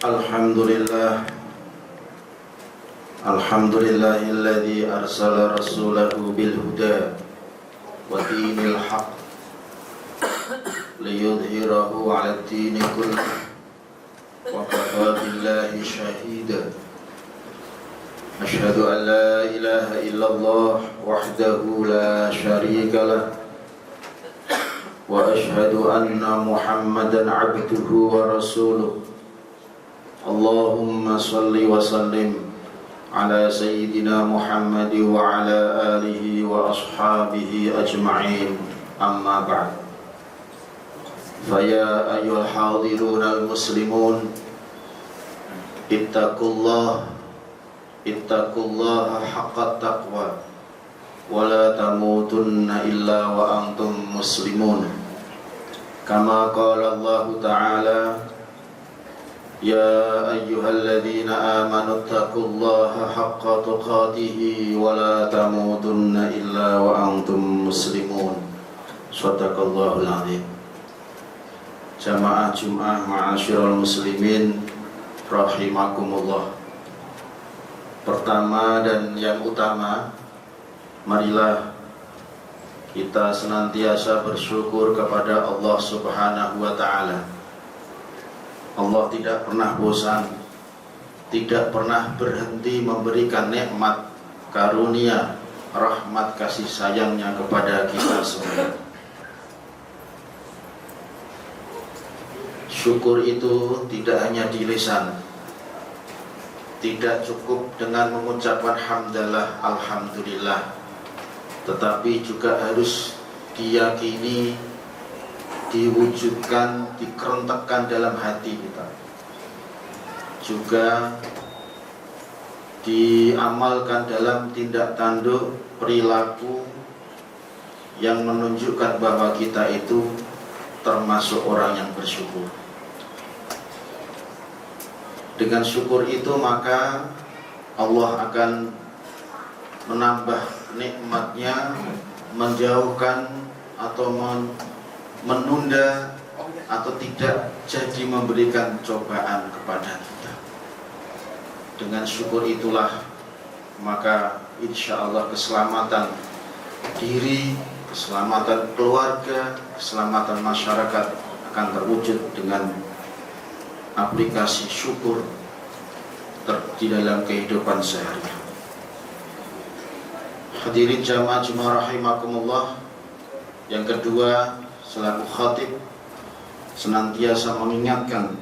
Alhamdulillah, alhamdulillahilladzi arsala rasulahu bil huda wa dinil haqq liyudhhirahu 'ala ad-dini kullih wa kafa billahi shahida. Asyhadu an la ilaha illallah wahdahu la syarika lah wa asyhadu anna Muhammadan 'abduhu wa rasuluh. Allahumma salli wa sallim ala sayyidina Muhammad wa ala alihi wa ashabihi ajma'in, amma ba'd. Faya ayyuhal hadirun al-muslimun, ittaqullaha haqqa taqwa wa la tamutunna illa wa antum muslimun. Kama qala Allah Ta'ala, ya ayyuhalladzina amanu taqullaha haqqa tuqatih wa la tamutunna illa wa antum muslimun. Shadaqallahul azim. Jamaah Jum'ah ma'asyiral muslimin rahimakumullah. Pertama dan yang utama, marilah kita senantiasa bersyukur kepada Allah Subhanahu wa ta'ala. Allah tidak pernah bosan, tidak pernah berhenti memberikan nikmat, karunia, rahmat kasih sayangnya kepada kita semua. Syukur itu tidak hanya di lisan, tidak cukup dengan mengucapkan hamdalah, alhamdulillah, tetapi juga harus diyakini, diwujudkan, dikerentekkan dalam hati kita, juga diamalkan dalam tindak tanduk perilaku yang menunjukkan bahwa kita itu termasuk orang yang bersyukur. Dengan syukur itu maka Allah akan menambah nikmatnya, menjauhkan atau menunda atau tidak jadi memberikan cobaan kepada kita. Dengan syukur itulah maka insya Allah keselamatan diri, keselamatan keluarga, keselamatan masyarakat akan terwujud dengan aplikasi syukur di dalam kehidupan sehari-hari. Hadirin jamaah Jumat rahimakumullah. Yang kedua, selaku khatib senantiasa mengingatkan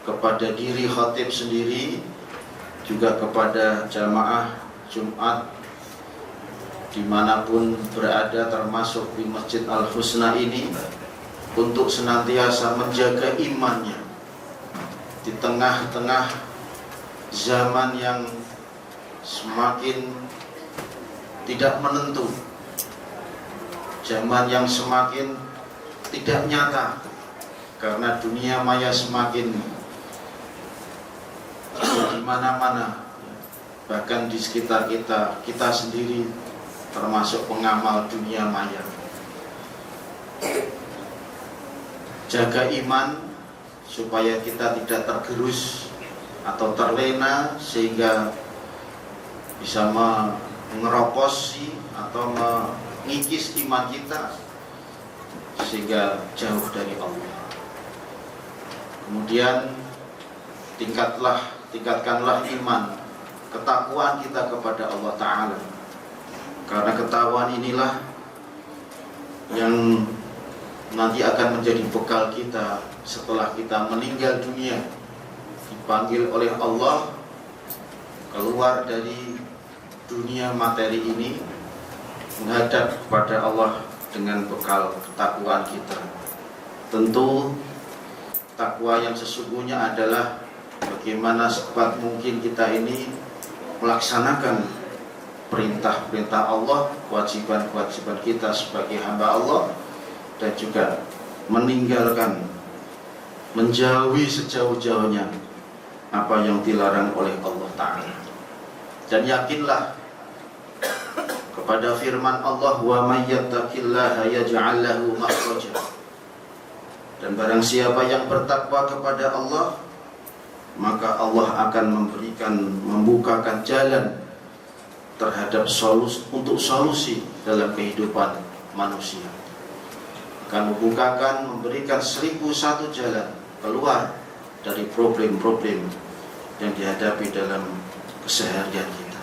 kepada diri khatib sendiri, juga kepada jamaah Jumat dimanapun berada, termasuk di Masjid Al-Husna ini, untuk senantiasa menjaga imannya di tengah-tengah zaman yang semakin tidak menentu, zaman yang semakin tidak nyata, karena dunia maya semakin di mana-mana, bahkan di sekitar kita sendiri termasuk pengamal dunia maya. Jaga iman supaya kita tidak tergerus atau terlena sehingga bisa mengeroposi atau mengikis iman kita sehingga jauh dari Allah. Kemudian tingkatkanlah iman, ketakwaan kita kepada Allah Ta'ala, karena ketakwaan inilah yang nanti akan menjadi bekal kita setelah kita meninggal dunia, dipanggil oleh Allah keluar dari dunia materi ini, menghadap kepada Allah dengan bekal ketakwaan kita. Tentu takwa yang sesungguhnya adalah bagaimana sekuat mungkin kita ini melaksanakan perintah-perintah Allah, kewajiban-kewajiban kita sebagai hamba Allah, dan juga meninggalkan, menjauhi sejauh-jauhnya apa yang dilarang oleh Allah Ta'ala. Dan yakinlah kepada firman Allah, wa may yattaqillaha yaj'al lahu makhraja. Dan barang siapa yang bertakwa kepada Allah, maka Allah akan membukakan jalan terhadap solusi dalam kehidupan manusia. Akan memberikan 1001 jalan keluar dari problem-problem yang dihadapi dalam keseharian kita.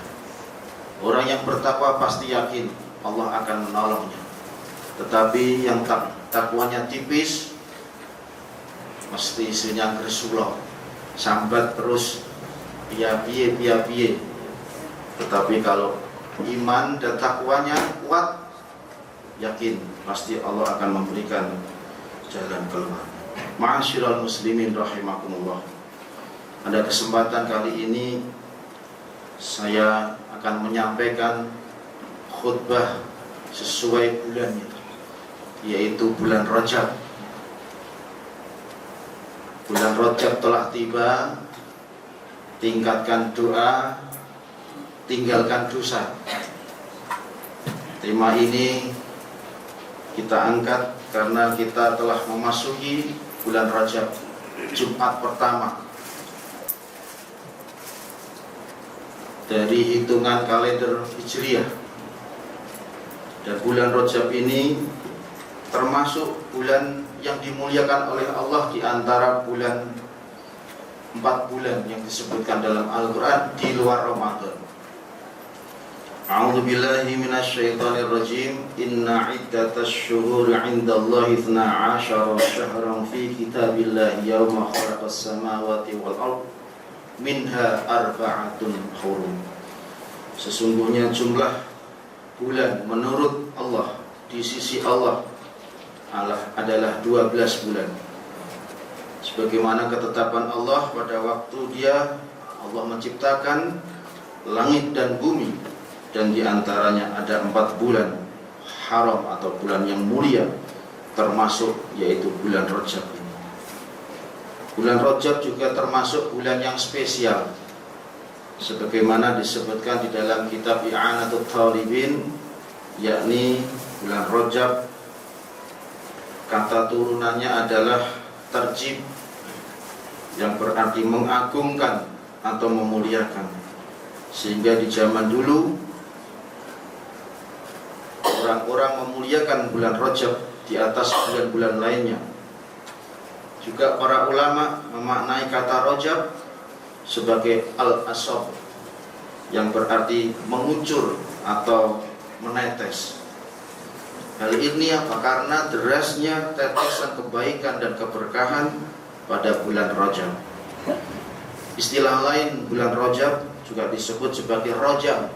Orang yang bertakwa pasti yakin Allah akan menolongnya. Tetapi yang takwanya tipis, mesti isinya Rasulullah, sambat terus piye. Tetapi kalau iman dan takwanya kuat, yakin pasti Allah akan memberikan jalan keluar. Ma'asyiral muslimin rahimakumullah. Pada kesempatan kali ini saya akan menyampaikan khutbah sesuai bulannya, yaitu bulan Rajab. Bulan Rajab telah tiba. Tingkatkan doa, tinggalkan dosa. Tema ini kita angkat karena kita telah memasuki bulan Rajab, Jumat pertama dari hitungan kalender Hijriah. Dan bulan Rajab ini termasuk bulan yang dimuliakan oleh Allah di antara 4 bulan yang disebutkan dalam Al-Quran di luar Ramadan. A'udzu billahi minasyaitonir rajim. Inna iddatash syuhuri 'indallahi 12 syahran fi kitabillahi yauma khalaqas samawati wal ardh minha arba'atun hurum. Sesungguhnya jumlah bulan menurut Allah di sisi Allah adalah 12 bulan. Sebagaimana ketetapan Allah pada waktu Allah menciptakan langit dan bumi, dan diantaranya ada 4 bulan haram atau bulan yang mulia, termasuk yaitu bulan Rajab ini. Bulan Rajab juga termasuk bulan yang spesial, sebagaimana disebutkan di dalam kitab I'anatut Thalibin, yakni bulan Rajab kata turunannya adalah tarjib, yang berarti mengagungkan atau memuliakan. Sehingga di zaman dulu orang-orang memuliakan bulan Rajab di atas bulan-bulan lainnya. Juga para ulama memaknai kata Rajab sebagai al-asab, yang berarti mengucur atau menetes. Hal ini apa? Karena derasnya tetesan kebaikan dan keberkahan pada bulan Rajab. Istilah lain bulan Rajab juga disebut sebagai Rajam,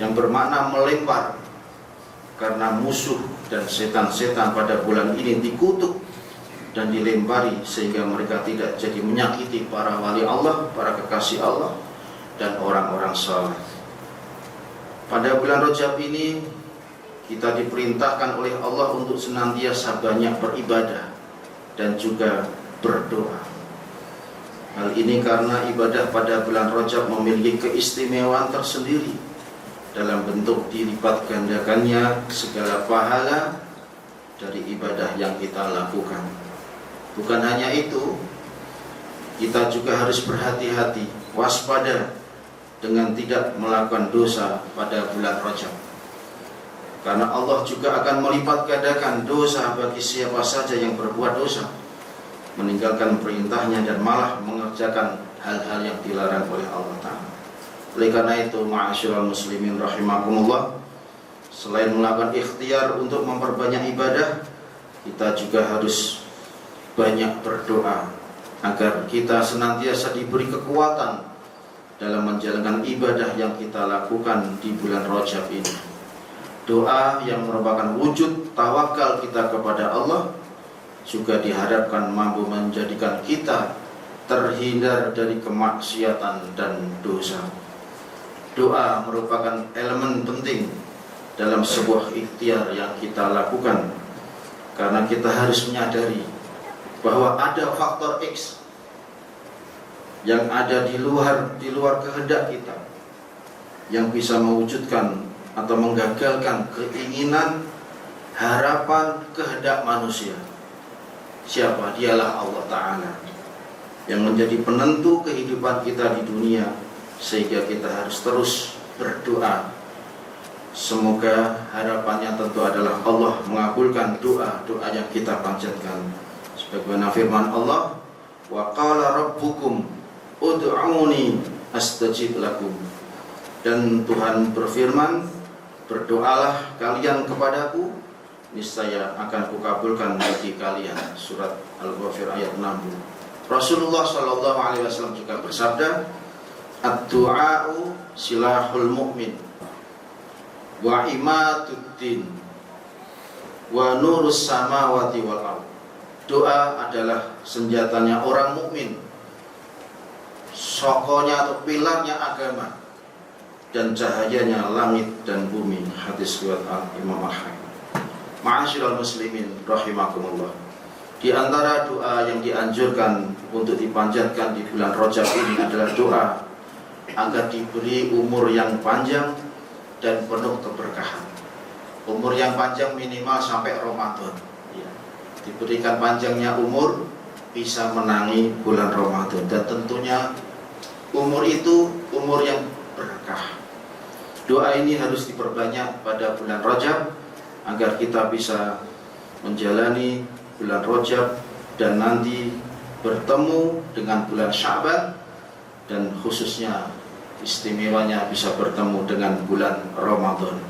yang bermakna melempar, karena musuh dan setan-setan pada bulan ini dikutuk dan dilempari sehingga mereka tidak jadi menyakiti para wali Allah, para kekasih Allah, dan orang-orang saleh. Pada bulan Rajab ini kita diperintahkan oleh Allah untuk senantiasa banyak beribadah dan juga berdoa. Hal ini karena ibadah pada bulan Rajab memiliki keistimewaan tersendiri dalam bentuk dilipat gandakannya segala pahala dari ibadah yang kita lakukan. Bukan hanya itu, kita juga harus berhati-hati, waspada dengan tidak melakukan dosa pada bulan Rajab. Karena Allah juga akan melipat gandakan dosa bagi siapa saja yang berbuat dosa, meninggalkan perintahnya dan malah mengerjakan hal-hal yang dilarang oleh Allah Ta'ala. Oleh karena itu, ma'asyiral muslimin rahimakumullah, selain melakukan ikhtiar untuk memperbanyak ibadah, kita juga harus banyak berdoa agar kita senantiasa diberi kekuatan dalam menjalankan ibadah yang kita lakukan di bulan Rajab ini. Doa yang merupakan wujud tawakal kita kepada Allah juga diharapkan mampu menjadikan kita terhindar dari kemaksiatan dan dosa. Doa merupakan elemen penting dalam sebuah ikhtiar yang kita lakukan, karena kita harus menyadari bahwa ada faktor X yang ada di luar kehendak kita, yang bisa mewujudkan atau menggagalkan keinginan, harapan, kehendak manusia. Siapa? Dialah Allah Ta'ala. yang menjadi penentu kehidupan kita di dunia, sehingga kita harus terus berdoa. Semoga harapannya tentu adalah Allah mengabulkan doa-doa yang kita panjatkan. Sebagaimana firman Allah, wa qala rabbukum ud'uni astajib lakum. Dan Tuhan berfirman, berdoalah kalian kepadaku, niscaya akan kukabulkan bagi kalian. Surat Al-Ghafir ayat 60. Rasulullah Shallallahu Alaihi Wasallam juga bersabda, ad-du'a'u silahul mu'min wa imatuddin wa nurus samawati wal ardh. Doa adalah senjatanya orang mukmin, sokonya atau pilarnya agama, dan cahayanya langit dan bumi. Hadis riwayat Imam Ahmad. Ma'asyiral muslimin rahimakumullah. Di antara doa yang dianjurkan untuk dipanjatkan di bulan Rajab ini adalah doa agar diberi umur yang panjang dan penuh keberkahan. Umur yang panjang minimal sampai Ramadan, ya. Diberikan panjangnya umur bisa menangi bulan Ramadan, dan tentunya umur itu umur yang berkah. Doa ini harus diperbanyak pada bulan Rajab agar kita bisa menjalani bulan Rajab dan nanti bertemu dengan bulan Sya'ban, dan khususnya istimewanya bisa bertemu dengan bulan Ramadan.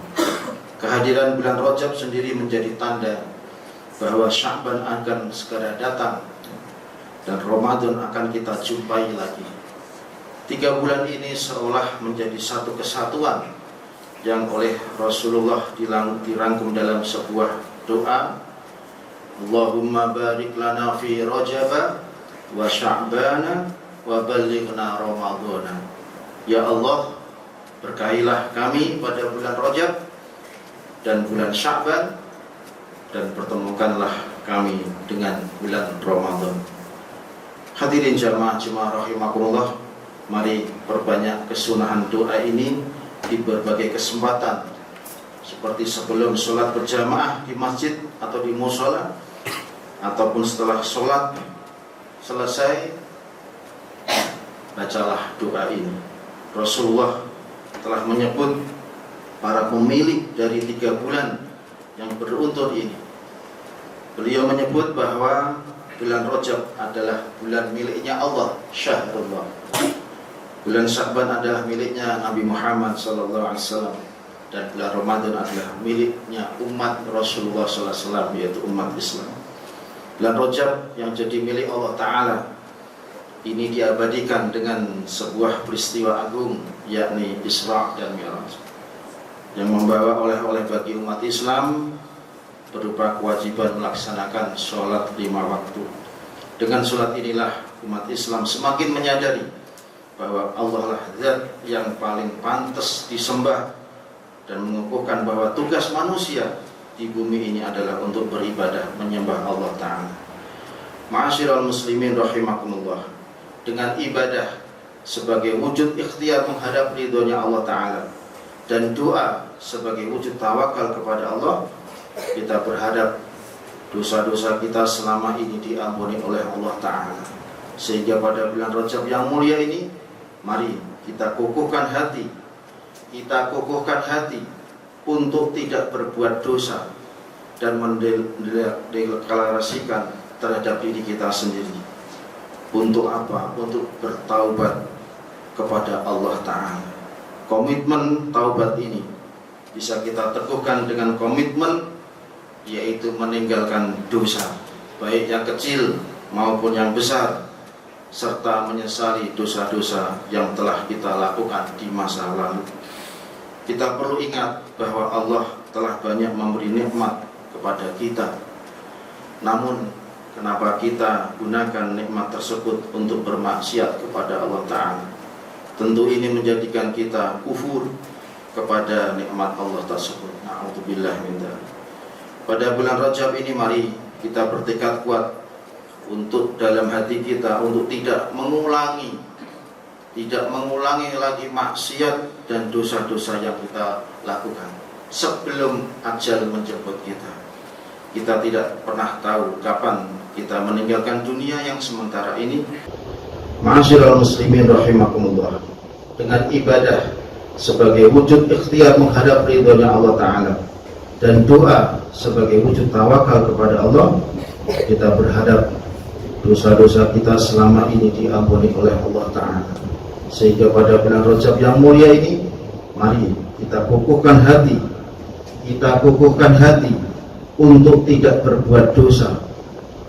Kehadiran bulan Rajab sendiri menjadi tanda bahwa Sya'ban akan segera datang dan Ramadan akan kita jumpai lagi. 3 bulan ini seolah menjadi satu kesatuan yang oleh Rasulullah dirangkum dalam sebuah doa, Allahumma barik lana fi Rajab wa Sya'bana wa ballighna Ramadhana. Ya Allah, berkahilah kami pada bulan Rajab dan bulan Sya'ban, dan pertemukanlah kami dengan bulan Ramadan. Hadirin jamaah rahimakumullah, mari perbanyak kesunahan doa ini di berbagai kesempatan, seperti sebelum sholat berjamaah di masjid atau di mushola, ataupun setelah sholat selesai, bacalah doa ini. Rasulullah telah menyebut para pemilik dari 3 bulan yang beruntun ini. Beliau menyebut bahwa bulan Rajab adalah bulan miliknya Allah, syahrullah. Bulan Sya'ban adalah miliknya Nabi Muhammad SAW, dan bulan Ramadan adalah miliknya umat Rasulullah SAW, yaitu umat Islam. Bulan Rajab yang jadi milik Allah Ta'ala ini diabadikan dengan sebuah peristiwa agung, yakni Isra dan Mi'raj, yang membawa oleh-oleh bagi umat Islam berupa kewajiban melaksanakan sholat 5 waktu. Dengan sholat inilah umat Islam semakin menyadari bahwa Allah lah zat yang paling pantas disembah, dan mengukuhkan bahwa tugas manusia di bumi ini adalah untuk beribadah menyembah Allah Ta'ala. Ma'asyiral muslimin rahimakumullah, dengan ibadah sebagai wujud ikhtiar menghadap ridhonya Allah Ta'ala, dan doa sebagai wujud tawakal kepada Allah, kita berharap dosa-dosa kita selama ini diampuni oleh Allah Ta'ala. Sehingga pada bulan Rajab yang mulia ini, mari kita kukuhkan hati untuk tidak berbuat dosa dan mendeklarasikan terhadap diri kita sendiri. Untuk apa? Untuk bertaubat kepada Allah Ta'ala. Komitmen taubat ini bisa kita teguhkan dengan komitmen, yaitu meninggalkan dosa, baik yang kecil maupun yang besar, serta menyesali dosa-dosa yang telah kita lakukan di masa lalu. Kita perlu ingat bahwa Allah telah banyak memberi nikmat kepada kita. Namun kenapa kita gunakan nikmat tersebut untuk bermaksiat kepada Allah Ta'ala? Tentu ini menjadikan kita kufur kepada nikmat Allah tersebut. Na'udzubillah min dzalik. Pada bulan Rajab ini mari kita bertekad kuat untuk dalam hati kita untuk tidak mengulangi lagi maksiat dan dosa-dosa yang kita lakukan sebelum ajal menjemput kita. Kita tidak pernah tahu kapan kita meninggalkan dunia yang sementara ini. Ma'asyiral muslimin rahimakumullah, dengan ibadah sebagai wujud ikhtiar menghadap ridhonya Allah Ta'ala dan doa sebagai wujud tawakal kepada Allah, kita berhadap dosa-dosa kita selama ini diampuni oleh Allah Ta'ala. Sehingga pada bulan Rajab yang mulia ini, mari kita kukuhkan hati untuk tidak berbuat dosa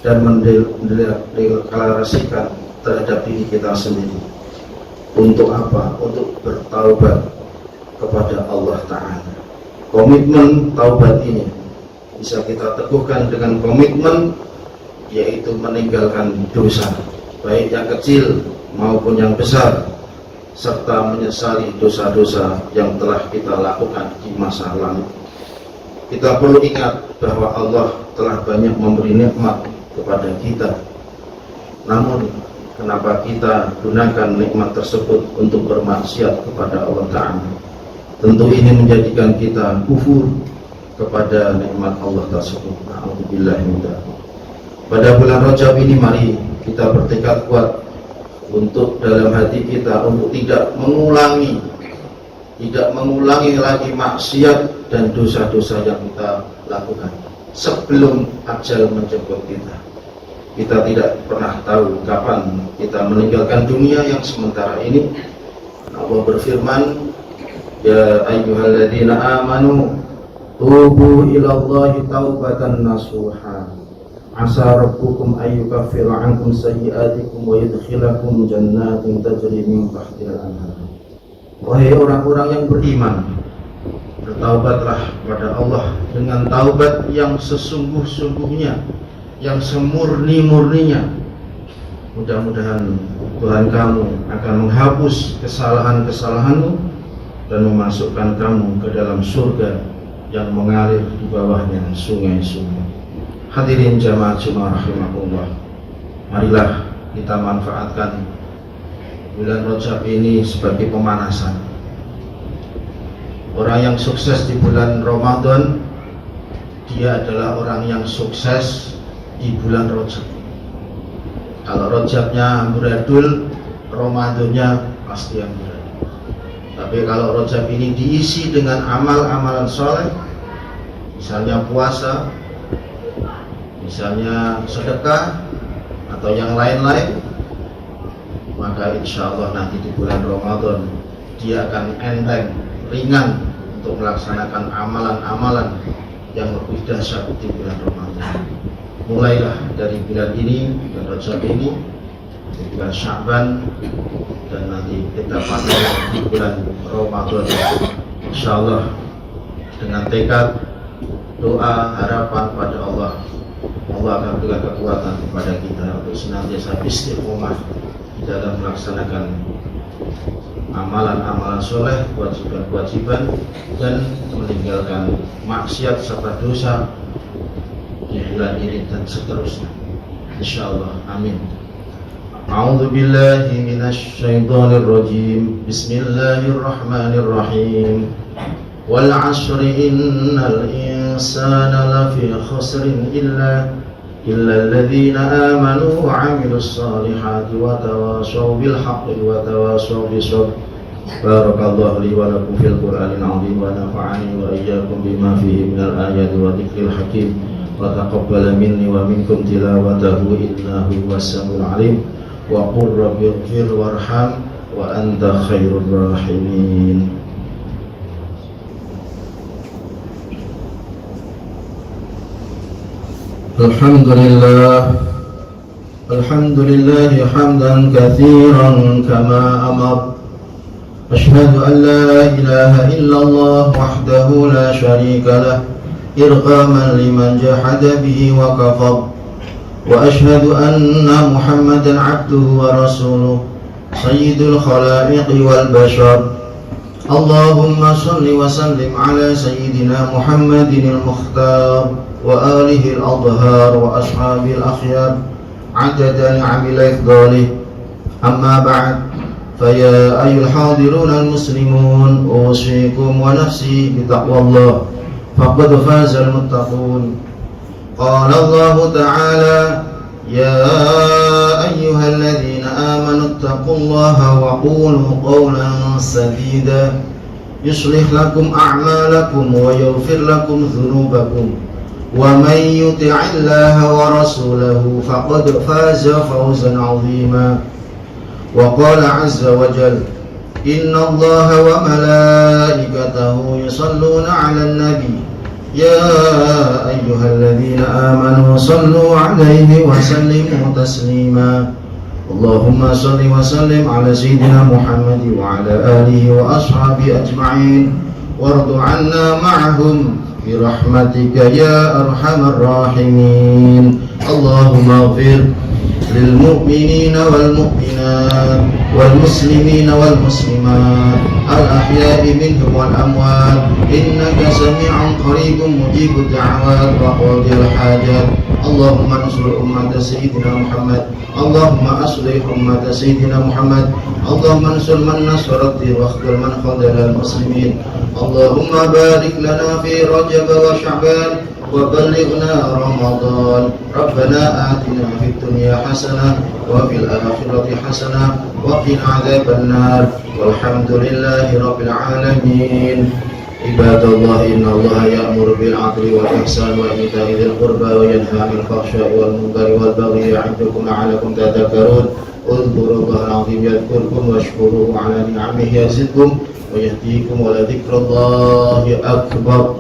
dan mendeklarasikan terhadap diri kita sendiri. Untuk apa? Untuk bertaubat kepada Allah Ta'ala. Komitmen taubat ini bisa kita teguhkan dengan komitmen, yaitu meninggalkan dosa, baik yang kecil maupun yang besar, serta menyesali dosa-dosa yang telah kita lakukan di masa lalu. Kita perlu ingat bahwa Allah telah banyak memberi nikmat kepada kita. Namun kenapa kita gunakan nikmat tersebut untuk bermaksiat kepada Allah Ta'ala? Tentu ini menjadikan kita kufur kepada nikmat Allah tersebut. Na'udzubillah min dzalik. Pada bulan Rajab ini mari kita bertekad kuat untuk dalam hati kita untuk tidak mengulangi lagi maksiat dan dosa-dosa yang kita lakukan sebelum ajal menjemput kita. Kita tidak pernah tahu kapan kita meninggalkan dunia yang sementara ini. Allah berfirman, ya ayyuhalladzina amanu tubu ilallahi taubatan nasuha asa rabbukum ayyukaffira ankum sayyi'atikum wa yudkhilakum jannatin tajri min tahtiha al-anhar. Wahai orang-orang yang beriman, bertaubatlah kepada Allah dengan taubat yang sesungguh-sungguhnya, yang semurni-murninya. Mudah-mudahan Tuhan kamu akan menghapus kesalahan-kesalahanmu dan memasukkan kamu ke dalam surga yang mengalir di bawahnya sungai-sungai. Hadirin jamaah rahimakumullah, marilah kita manfaatkan bulan Rajab ini sebagai pemanasan. Orang yang sukses di bulan Ramadan, dia adalah orang yang sukses di bulan Rajab. Kalau Rajabnya amburadul, Ramadannya pasti amburadul. Tapi kalau Rajab ini diisi dengan amal-amalan soleh, misalnya puasa, misalnya sedekah, atau yang lain-lain, maka insya Allah nanti di bulan Ramadan dia akan enteng, ringan untuk melaksanakan amalan-amalan yang lebih dahsyat di bulan Ramadan. Mulailah dari bulan ini, bulan Rajab ini, di bulan Sya'ban, dan nanti kita pakai di bulan Ramadan. Insya Allah dengan tekad, doa, harapan pada Allah, Allah akan berikan kekuatan kepada kita untuk senantiasa istiqomah di dalam melaksanakan amalan-amalan soleh, kewajiban-kewajiban, dan meninggalkan maksiat serta dosa di bulan ini dan seterusnya. Insyaallah, amin. A'udzu billahi minasy syaithanir rajim. Bismillahirrahmanirrahim. Wal 'ashri innal insana lafi khusrin illa alladhina amanu wa 'amilus solihati wa tawashaw bil haqqi wa tawashaw bis sabr. Barakallahu li wa lakum fil Qur'anil 'azim wa nafa'ani wa iyyakum bima fihi minal ayati wa dzikril hakim. Wa taqabbala minni wa minkum tilawatahu innahu huwas-sami'ul 'alim. Wa qur rabbighfir warham wa anta khairur rahimin. Alhamdulillah hamdan katsiran kama amar. Ashhadu an la ilaha illallah wahdahu la syarika lah irghaman liman jahada bihi wa kafar. Wa ashhadu anna Muhammadan abduhu wa rasuluh sayyidul khalaiqi wal bashar. Allahumma salli wa sallim ala sayyidina Muhammadin al-mukhtar wa alihi al-adhar wa ashabi al-akhyar adada ni'amil ifdalih. Amma ba'd, faya ayyuhal hadirun al-muslimun, usikum wa nafsi bitaqwallah, faqad faza al-muttaqun. Qala Allah ta'ala, ya أيها الذين آمنوا اتقوا الله وقولوا قولا سديدا يصلح لكم أعمالكم ويغفر لكم ذنوبكم ومن يطع الله ورسوله فقد فاز فوزا عظيما. وقال عز وجل إن الله وملائكته يصلون على النبي يا أيها الذين آمنوا صلوا عليه وسلموا تسليما. اللهم صل وسلم على سيدنا محمد وعلى آله وأصحابه أجمعين وارض عنا معهم برحمتك يا أرحم الراحمين. اللهم اغفر للمؤمنين والمؤمنات والمسلمين والمسلمات الأحياء منهم والأموات إنك سميع قريب مجيب الدعوات وقاضي الحاجات. اللهم انصر أمة سيدنا محمد، اللهم أصلح أمة سيدنا محمد، اللهم انصر من نصر الدين واخذل من خذل المسلمين. اللهم بارك لنا في رجب وشعبان وبلغنا رمضان. ربنا آتنا في الدنيا حسنة وفي الآخرة حسنة وقنا عذاب النار والحمد لله رب العالمين. عباد الله إن الله يأمر بالعدل والإحسان وإيتاء ذي القربى وينهى عن الفحشاء والمنكر والبغي يعظكم لعلكم تذكرون. اذكروا الله العظيم يذكركم واشكروه على نعمه يزدكم ويهديكم ولذكر الله أكبر.